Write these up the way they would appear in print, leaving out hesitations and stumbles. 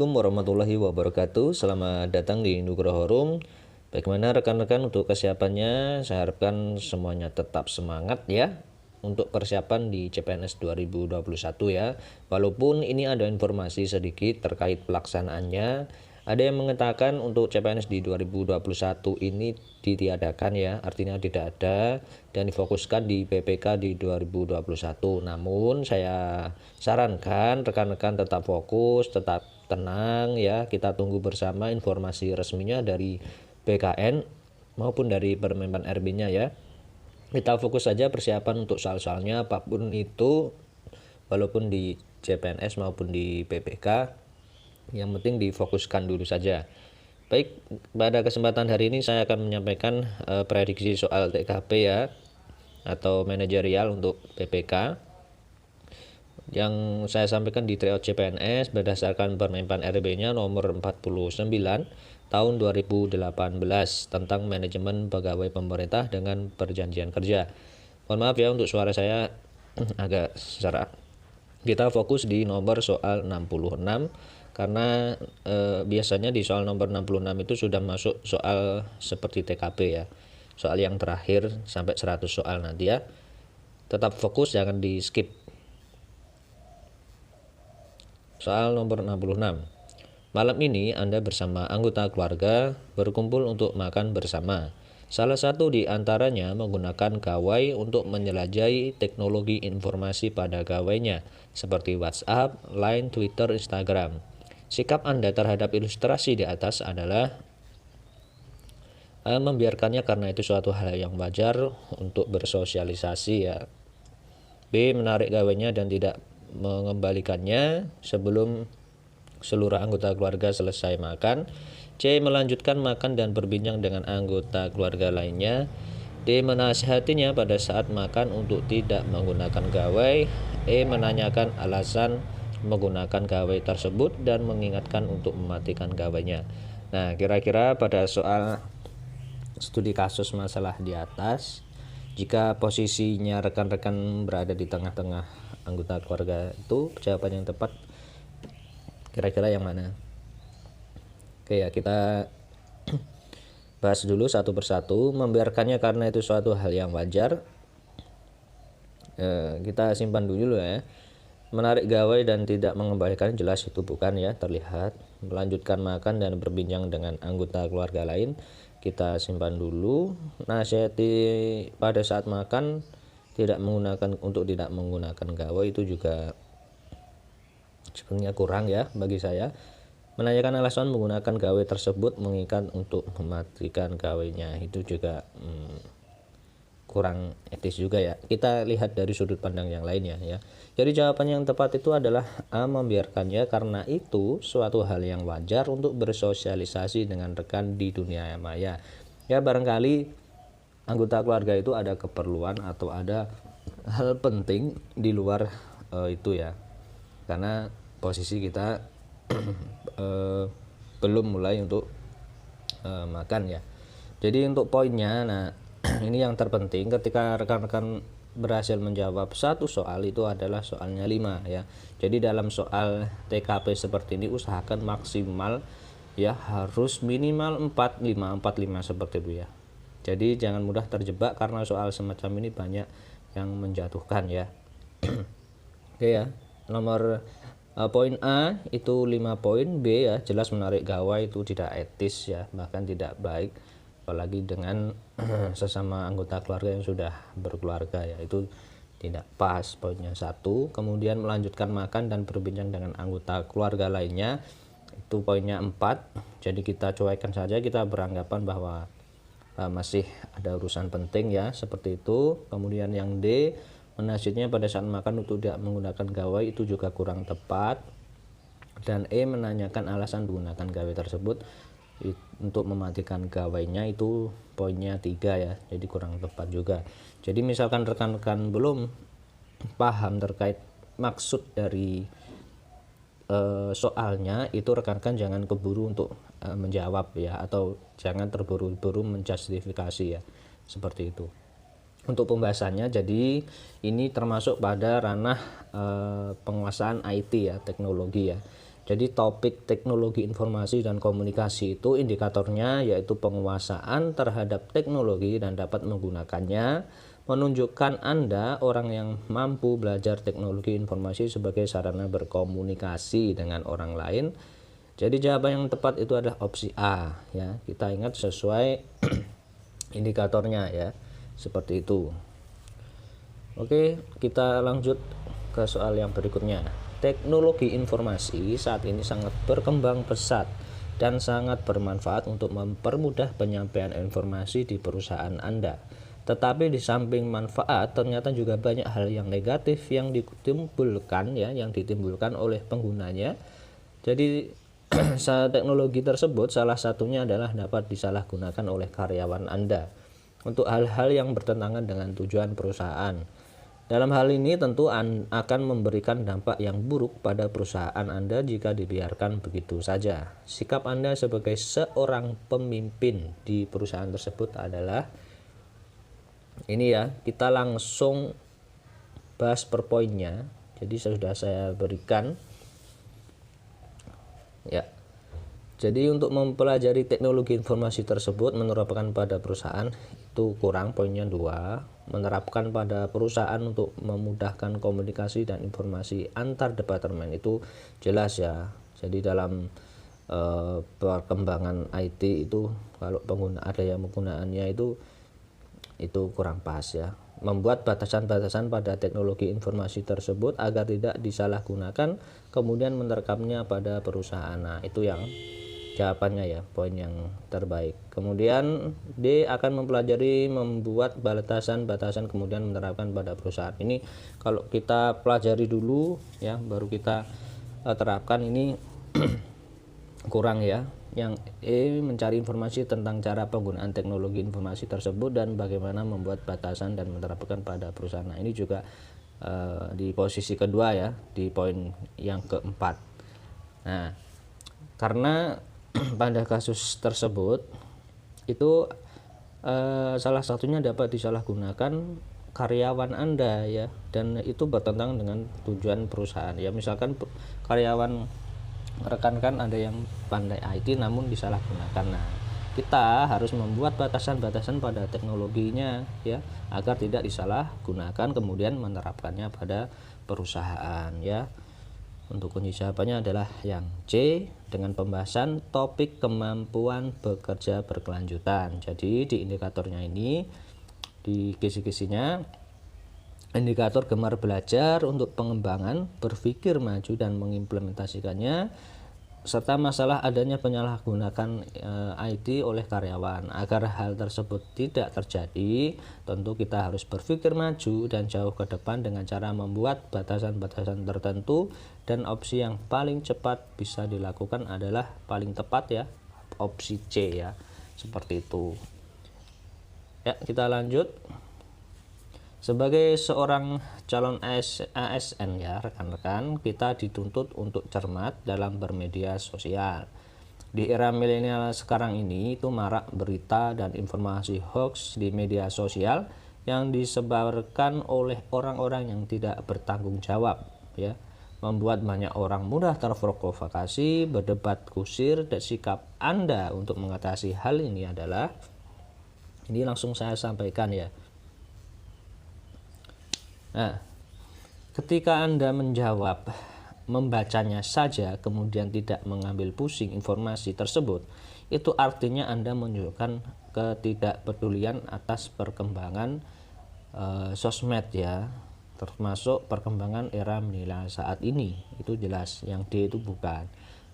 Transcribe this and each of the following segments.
Assalamualaikum warahmatullahi wabarakatuh. Selamat datang di Nugroho Room. Bagaimana rekan-rekan untuk kesiapannya? Saya harapkan semuanya tetap semangat ya untuk persiapan di CPNS 2021 ya. Walaupun ini ada informasi sedikit terkait pelaksanaannya. Ada yang mengatakan untuk CPNS di 2021 ini ditiadakan ya, artinya tidak ada dan difokuskan di PPK di 2021. Namun saya sarankan rekan-rekan tetap fokus, tetap tenang ya. Kita tunggu bersama informasi resminya dari BKN maupun dari Permenpan RB-nya ya. Kita fokus saja persiapan untuk soal-soalnya apapun itu, walaupun di CPNS maupun di PPK. Yang penting difokuskan dulu saja. Baik, pada kesempatan hari ini saya akan menyampaikan prediksi soal TKP ya, atau manajerial untuk PPK yang saya sampaikan di tryout CPNS berdasarkan Permenpan RB-nya nomor 49 tahun 2018 tentang manajemen pegawai pemerintah dengan perjanjian kerja. Mohon maaf ya untuk suara saya agak serak. Kita fokus di nomor soal 66 karena biasanya di soal nomor 66 itu sudah masuk soal seperti TKP ya. Soal yang terakhir sampai 100 soal nanti ya. Tetap fokus, jangan di skip. Soal nomor 66. Malam ini Anda bersama anggota keluarga berkumpul untuk makan bersama. Salah satu di antaranya menggunakan gawai untuk menjelajahi teknologi informasi pada gawainya, seperti WhatsApp, Line, Twitter, Instagram. Sikap Anda terhadap ilustrasi di atas adalah A. Membiarkannya karena itu suatu hal yang wajar untuk bersosialisasi ya. B. Menarik gawainya dan tidak mengembalikannya sebelum seluruh anggota keluarga selesai makan. C. Melanjutkan makan dan berbincang dengan anggota keluarga lainnya. D. Menasihatinya pada saat makan untuk tidak menggunakan gawai. E. Menanyakan alasan menggunakan gawai tersebut dan mengingatkan untuk mematikan gawainya. Nah, kira-kira pada soal studi kasus masalah di atas, jika posisinya rekan-rekan berada di tengah-tengah anggota keluarga itu, jawaban yang tepat kira-kira yang mana? Oke ya, kita bahas dulu satu persatu. Membiarkannya karena itu suatu hal yang wajar. Kita simpan dulu ya. Menarik gawai dan tidak mengembalikan, jelas itu bukan ya, terlihat. Melanjutkan makan dan berbincang dengan anggota keluarga lain, kita simpan dulu. Nasihati pada saat makan tidak menggunakan gawai itu juga sebenarnya kurang ya bagi saya. Menanyakan alasan menggunakan gawai tersebut, mengikat untuk mematikan gawainya, itu juga kurang etis juga ya. Kita lihat dari sudut pandang yang lainnya ya. Jadi jawaban yang tepat itu adalah A. Membiarkannya karena itu suatu hal yang wajar untuk bersosialisasi dengan rekan di dunia maya. Ya, barangkali anggota keluarga itu ada keperluan atau ada hal penting di luar itu ya. Karena posisi kita belum mulai untuk makan ya. Jadi untuk poinnya, nah ini yang terpenting ketika rekan-rekan berhasil menjawab satu soal itu adalah soalnya 5 ya. Jadi dalam soal TKP seperti ini usahakan maksimal ya, harus minimal 45 seperti itu ya. Jadi jangan mudah terjebak karena soal semacam ini banyak yang menjatuhkan ya. Oke ya. Nomor poin A itu 5 poin. B ya, jelas menarik gawai itu tidak etis ya, bahkan tidak baik, apalagi dengan sesama anggota keluarga yang sudah berkeluarga ya, itu tidak pas. Poinnya 1. Kemudian melanjutkan makan dan berbincang dengan anggota keluarga lainnya, itu poinnya 4. Jadi kita cuekan saja, kita beranggapan bahwa masih ada urusan penting ya, seperti itu. Kemudian yang D, menasihatinya pada saat makan untuk tidak menggunakan gawai, itu juga kurang tepat. Dan E, menanyakan alasan menggunakan gawai tersebut untuk mematikan gawainya, itu poinnya 3 ya, jadi kurang tepat juga. Jadi misalkan rekan-rekan belum paham terkait maksud dari soalnya, itu rekan-rekan jangan keburu untuk menjawab ya, atau jangan terburu-buru menjustifikasi ya, seperti itu. Untuk pembahasannya, jadi ini termasuk pada ranah penguasaan IT ya, teknologi ya. Jadi topik teknologi informasi dan komunikasi itu indikatornya yaitu penguasaan terhadap teknologi dan dapat menggunakannya, menunjukkan Anda orang yang mampu belajar teknologi informasi sebagai sarana berkomunikasi dengan orang lain. Jadi jawaban yang tepat itu adalah opsi A ya. Kita ingat sesuai indikatornya ya. Seperti itu. Oke, kita lanjut ke soal yang berikutnya. Teknologi informasi saat ini sangat berkembang pesat dan sangat bermanfaat untuk mempermudah penyampaian informasi di perusahaan Anda. Tetapi di samping manfaat ternyata juga banyak hal yang negatif yang ditimbulkan oleh penggunanya. Jadi teknologi tersebut salah satunya adalah dapat disalahgunakan oleh karyawan Anda untuk hal-hal yang bertentangan dengan tujuan perusahaan. Dalam hal ini tentu akan memberikan dampak yang buruk pada perusahaan Anda jika dibiarkan begitu saja. Sikap Anda sebagai seorang pemimpin di perusahaan tersebut adalah ini ya, kita langsung bahas per poinnya. Jadi sudah saya berikan ya. Jadi untuk mempelajari teknologi informasi tersebut menerapkan pada perusahaan itu kurang, poinnya 2. Menerapkan pada perusahaan untuk memudahkan komunikasi dan informasi antar departemen itu jelas ya. Jadi dalam perkembangan IT itu kalau ada yang penggunaannya itu kurang pas ya. Membuat batasan-batasan pada teknologi informasi tersebut agar tidak disalahgunakan, kemudian menerapkannya pada perusahaan. Nah, itu yang jawabannya ya, poin yang terbaik. Kemudian D akan mempelajari membuat batasan-batasan kemudian menerapkan pada perusahaan. Ini kalau kita pelajari dulu ya, baru kita terapkan, ini kurang ya. Yang E mencari informasi tentang cara penggunaan teknologi informasi tersebut dan bagaimana membuat batasan dan menerapkan pada perusahaan. Nah, ini juga di posisi kedua ya, di poin yang keempat. Nah, karena pada kasus tersebut itu salah satunya dapat disalahgunakan karyawan Anda ya, dan itu bertentangan dengan tujuan perusahaan ya. Misalkan karyawan rekan-rekan ada yang pandai IT namun disalahgunakan. Nah, kita harus membuat batasan-batasan pada teknologinya ya, agar tidak disalahgunakan kemudian menerapkannya pada perusahaan ya. Untuk kunci jawabannya adalah yang C dengan pembahasan topik kemampuan bekerja berkelanjutan. Jadi di indikatornya ini, di kisi-kisinya, indikator gemar belajar untuk pengembangan, berpikir maju dan mengimplementasikannya, serta masalah adanya penyalahgunaan IT oleh karyawan. Agar hal tersebut tidak terjadi, tentu kita harus berpikir maju dan jauh ke depan dengan cara membuat batasan-batasan tertentu, dan opsi yang paling cepat bisa dilakukan adalah paling tepat ya, opsi C ya, seperti itu ya. Kita lanjut. Sebagai seorang calon ASN ya rekan-rekan, kita dituntut untuk cermat dalam bermedia sosial. Di era milenial sekarang ini itu marak berita dan informasi hoax di media sosial yang disebarkan oleh orang-orang yang tidak bertanggung jawab ya, membuat banyak orang mudah terprovokasi, berdebat kusir. Dan sikap Anda untuk mengatasi hal ini adalah, ini langsung saya sampaikan ya. Nah, ketika Anda menjawab, membacanya saja kemudian tidak mengambil pusing informasi tersebut, itu artinya Anda menunjukkan ketidakpedulian atas perkembangan sosmed ya, termasuk perkembangan era milenial saat ini. Itu jelas, yang D itu bukan.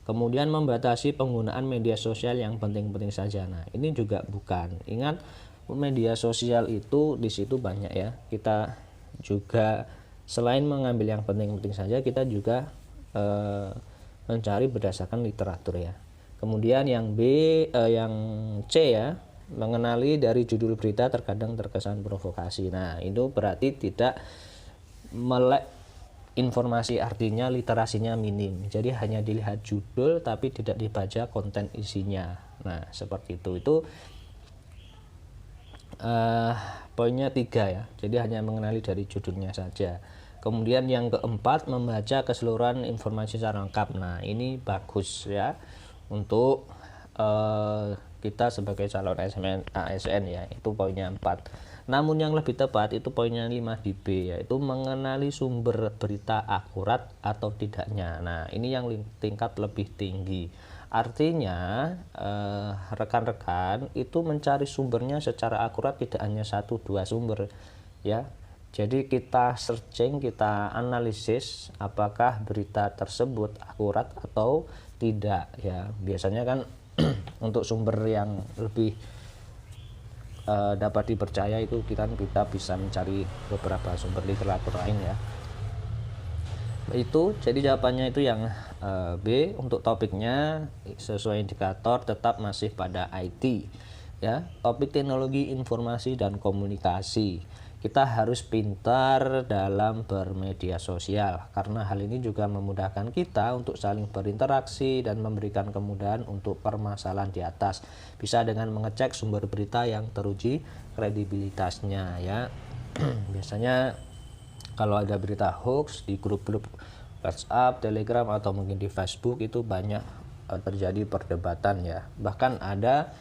Kemudian membatasi penggunaan media sosial yang penting-penting saja. Nah, ini juga bukan. Ingat, media sosial itu di situ banyak ya. Kita juga selain mengambil yang penting-penting saja, kita juga mencari berdasarkan literatur ya. Kemudian yang yang C ya, mengenali dari judul berita terkadang terkesan provokasi. Nah, itu berarti tidak melek informasi, artinya literasinya minim. Jadi hanya dilihat judul tapi tidak dibaca konten isinya. Nah, seperti itu. Itu poinnya 3 ya. Jadi hanya mengenali dari judulnya saja. Kemudian yang keempat, membaca keseluruhan informasi secara lengkap. Nah, ini bagus ya untuk kita sebagai calon ASN ya, itu poinnya 4. Namun yang lebih tepat itu poinnya 5 di B, yaitu mengenali sumber berita akurat atau tidaknya. Nah, ini yang tingkat lebih tinggi. Artinya rekan-rekan itu mencari sumbernya secara akurat, tidak hanya 1-2 sumber ya. Jadi kita searching, kita analisis apakah berita tersebut akurat atau tidak ya. Biasanya kan untuk sumber yang lebih dapat dipercaya itu kita bisa mencari beberapa sumber literatur lain ya. Itu jadi jawabannya itu yang B. Untuk topiknya sesuai indikator tetap masih pada IT ya. Topik teknologi informasi dan komunikasi. Kita harus pintar dalam bermedia sosial karena hal ini juga memudahkan kita untuk saling berinteraksi dan memberikan kemudahan untuk permasalahan di atas. Bisa dengan mengecek sumber berita yang teruji kredibilitasnya ya. Biasanya kalau ada berita hoax di grup-grup WhatsApp, Telegram atau mungkin di Facebook itu banyak terjadi perdebatan ya. Bahkan ada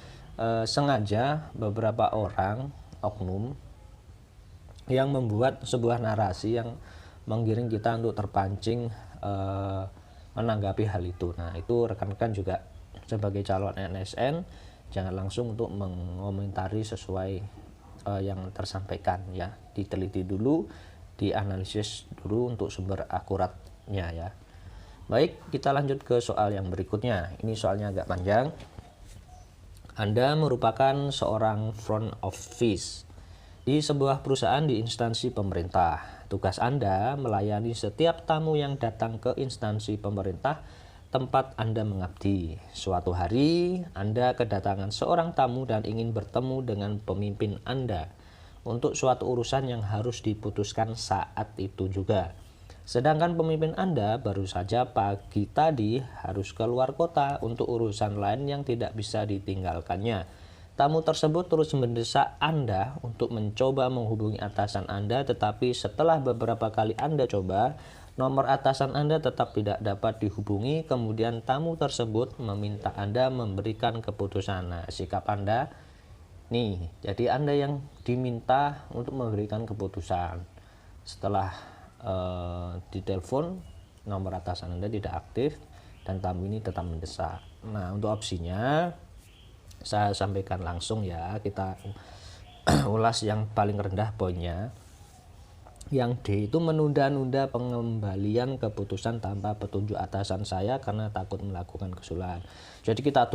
sengaja beberapa orang oknum yang membuat sebuah narasi yang menggiring kita untuk terpancing menanggapi hal itu. Nah, itu rekan-rekan juga sebagai calon ASN jangan langsung untuk mengomentari sesuai yang tersampaikan ya. Diteliti dulu, dianalisis dulu untuk sumber akuratnya ya. Baik, kita lanjut ke soal yang berikutnya. Ini soalnya agak panjang. Anda merupakan seorang front office di sebuah perusahaan di instansi pemerintah. Tugas Anda melayani setiap tamu yang datang ke instansi pemerintah tempat Anda mengabdi. Suatu hari, Anda kedatangan seorang tamu dan ingin bertemu dengan pemimpin Anda untuk suatu urusan yang harus diputuskan saat itu juga. Sedangkan pemimpin Anda baru saja pagi tadi harus keluar kota untuk urusan lain yang tidak bisa ditinggalkannya. Tamu tersebut terus mendesak Anda untuk mencoba menghubungi atasan Anda, tetapi setelah beberapa kali Anda coba, nomor atasan Anda tetap tidak dapat dihubungi. Kemudian tamu tersebut meminta Anda memberikan keputusan. Nah, sikap Anda nih, jadi Anda yang diminta untuk memberikan keputusan. Setelah ditelepon, nomor atasan Anda tidak aktif dan tamu ini tetap mendesak. Nah, untuk opsinya saya sampaikan langsung ya, kita ulas yang paling rendah poinnya. Yang D itu menunda-nunda pengembalian keputusan tanpa petunjuk atasan saya karena takut melakukan kesalahan. Jadi kita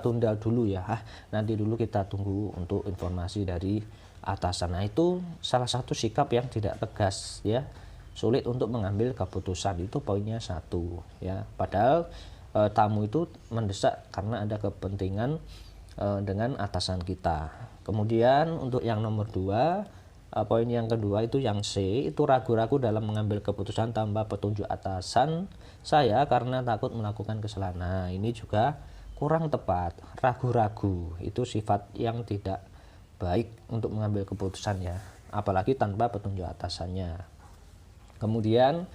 tunda dulu ya. Nanti dulu kita tunggu untuk informasi dari atasan. Nah, itu salah satu sikap yang tidak tegas ya. Sulit untuk mengambil keputusan, itu poinnya 1 ya. Padahal tamu itu mendesak karena ada kepentingan dengan atasan kita. Kemudian untuk yang nomor 2, poin yang kedua itu yang C, itu ragu-ragu dalam mengambil keputusan tanpa petunjuk atasan saya karena takut melakukan kesalahan. Nah, ini juga kurang tepat. Ragu-ragu itu sifat yang tidak baik untuk mengambil keputusan ya, apalagi tanpa petunjuk atasannya. Kemudian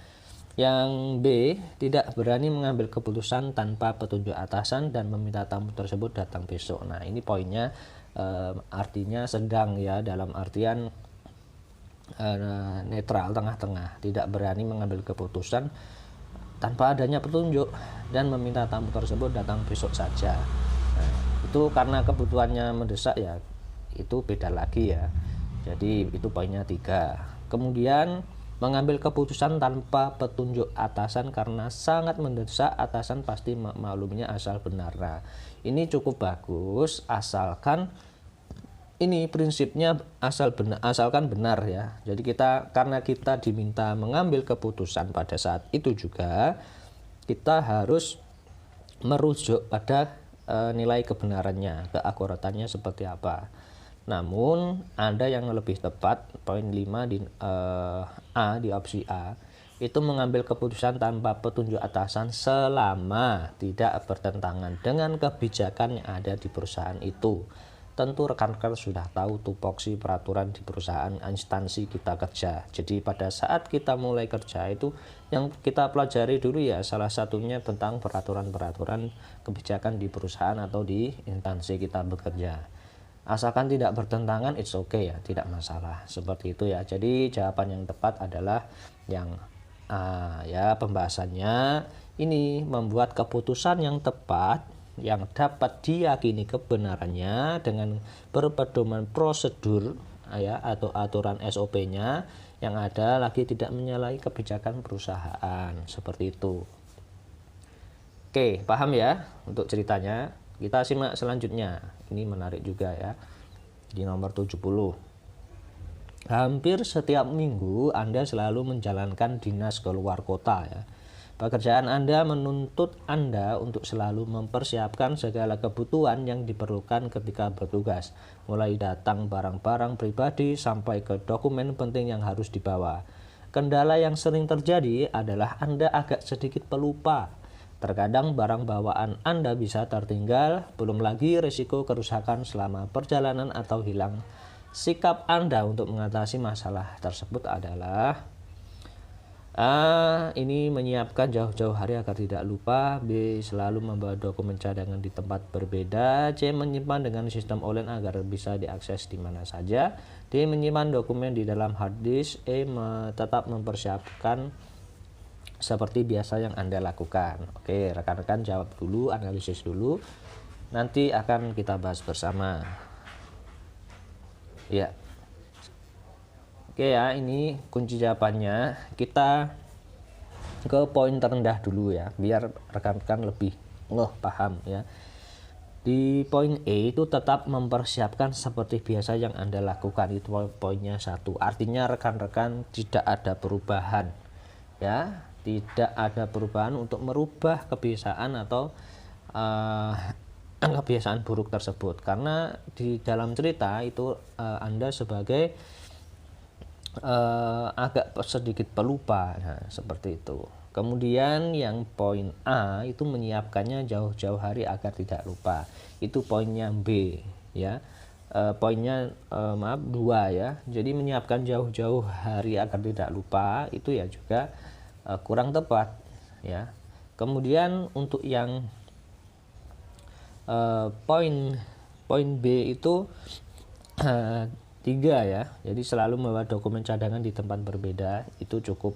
yang B, tidak berani mengambil keputusan tanpa petunjuk atasan dan meminta tamu tersebut datang besok. Nah, ini poinnya artinya sedang ya, dalam artian netral, tengah-tengah. Tidak berani mengambil keputusan tanpa adanya petunjuk dan meminta tamu tersebut datang besok saja. Nah, itu karena kebutuhannya mendesak ya, itu beda lagi ya. Jadi itu poinnya 3. Kemudian mengambil keputusan tanpa petunjuk atasan karena sangat mendesak, atasan pasti makluminya asal benar. Nah, ini cukup bagus asalkan ini prinsipnya asalkan benar ya. Jadi karena kita diminta mengambil keputusan pada saat itu juga kita harus merujuk pada nilai kebenarannya, keakuratannya seperti apa. Namun ada yang lebih tepat, poin 5 di di opsi A, itu mengambil keputusan tanpa petunjuk atasan selama tidak bertentangan dengan kebijakan yang ada di perusahaan itu. tentu rekan-rekan sudah tahu tupoksi peraturan di perusahaan instansi kita kerja. Jadi pada saat kita mulai kerja itu yang kita pelajari dulu ya salah satunya tentang peraturan-peraturan kebijakan di perusahaan atau di instansi kita bekerja. Asalkan tidak bertentangan, it's okay ya, tidak masalah. Seperti itu ya. Jadi jawaban yang tepat adalah yang A ya, pembahasannya ini membuat keputusan yang tepat yang dapat diyakini kebenarannya dengan berpedoman prosedur ya atau aturan SOP-nya yang ada lagi tidak menyalahi kebijakan perusahaan. Seperti itu. Oke, paham ya untuk ceritanya? Kita simak selanjutnya. Ini menarik juga ya. Di nomor 70. Hampir setiap minggu Anda selalu menjalankan dinas ke luar kota ya. Pekerjaan Anda menuntut Anda untuk selalu mempersiapkan segala kebutuhan yang diperlukan ketika bertugas, mulai datang barang-barang pribadi sampai ke dokumen penting yang harus dibawa. Kendala yang sering terjadi adalah Anda agak sedikit pelupa. Terkadang barang bawaan Anda bisa tertinggal, belum lagi risiko kerusakan selama perjalanan atau hilang. Sikap Anda untuk mengatasi masalah tersebut adalah A. Ini menyiapkan jauh-jauh hari agar tidak lupa. B. Selalu membawa dokumen cadangan di tempat berbeda. C. Menyimpan dengan sistem online agar bisa diakses di mana saja. D. Menyimpan dokumen di dalam hard disk. E. Tetap mempersiapkan seperti biasa yang Anda lakukan. Oke, rekan-rekan jawab dulu, analisis dulu. Nanti akan kita bahas bersama. Ya. Oke ya, ini kunci jawabannya. Kita ke poin terendah dulu ya, biar rekan-rekan lebih paham ya. Di poin E itu tetap mempersiapkan seperti biasa yang Anda lakukan, itu poinnya 1. Artinya rekan-rekan tidak ada perubahan ya, tidak ada perubahan untuk merubah kebiasaan atau kebiasaan buruk tersebut, karena di dalam cerita itu Anda sebagai agak sedikit pelupa. Nah, seperti itu. Kemudian yang poin A itu menyiapkannya jauh-jauh hari agar tidak lupa. Itu poinnya B ya. Poinnya 2 ya. Jadi menyiapkan jauh-jauh hari agar tidak lupa itu ya juga kurang tepat ya. Kemudian untuk yang poin B itu 3 ya. Jadi selalu membawa dokumen cadangan di tempat berbeda, itu cukup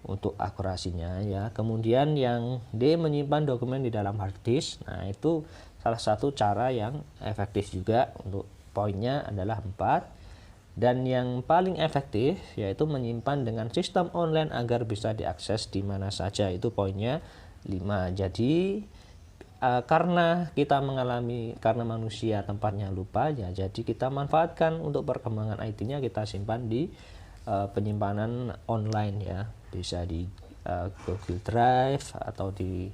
untuk akurasinya ya. Kemudian yang D, menyimpan dokumen di dalam hard disk. Nah, itu salah satu cara yang efektif juga. Untuk poinnya adalah 4. Dan yang paling efektif yaitu menyimpan dengan sistem online agar bisa diakses di mana saja, itu poinnya 5. Jadi karena manusia tempatnya lupa ya, jadi kita manfaatkan untuk perkembangan IT-nya, kita simpan di penyimpanan online ya, bisa di Google Drive atau di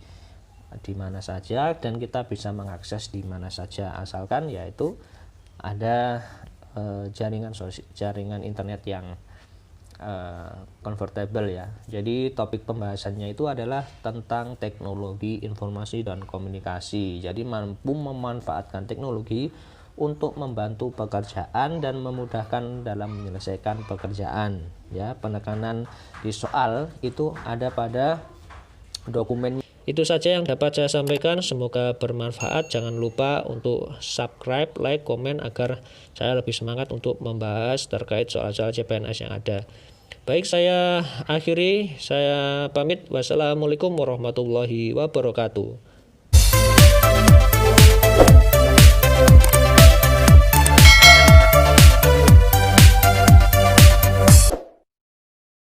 mana saja, dan kita bisa mengakses di mana saja asalkan yaitu ada jaringan internet yang convertible ya. Jadi topik pembahasannya itu adalah tentang teknologi informasi dan komunikasi. Jadi mampu memanfaatkan teknologi untuk membantu pekerjaan dan memudahkan dalam menyelesaikan pekerjaan ya. Penekanan di soal itu ada pada dokumen. Itu saja yang dapat saya sampaikan, semoga bermanfaat. Jangan lupa untuk subscribe, like, komen agar saya lebih semangat untuk membahas terkait soal-soal CPNS yang ada. Baik, saya akhiri, saya pamit. Wassalamualaikum warahmatullahi wabarakatuh.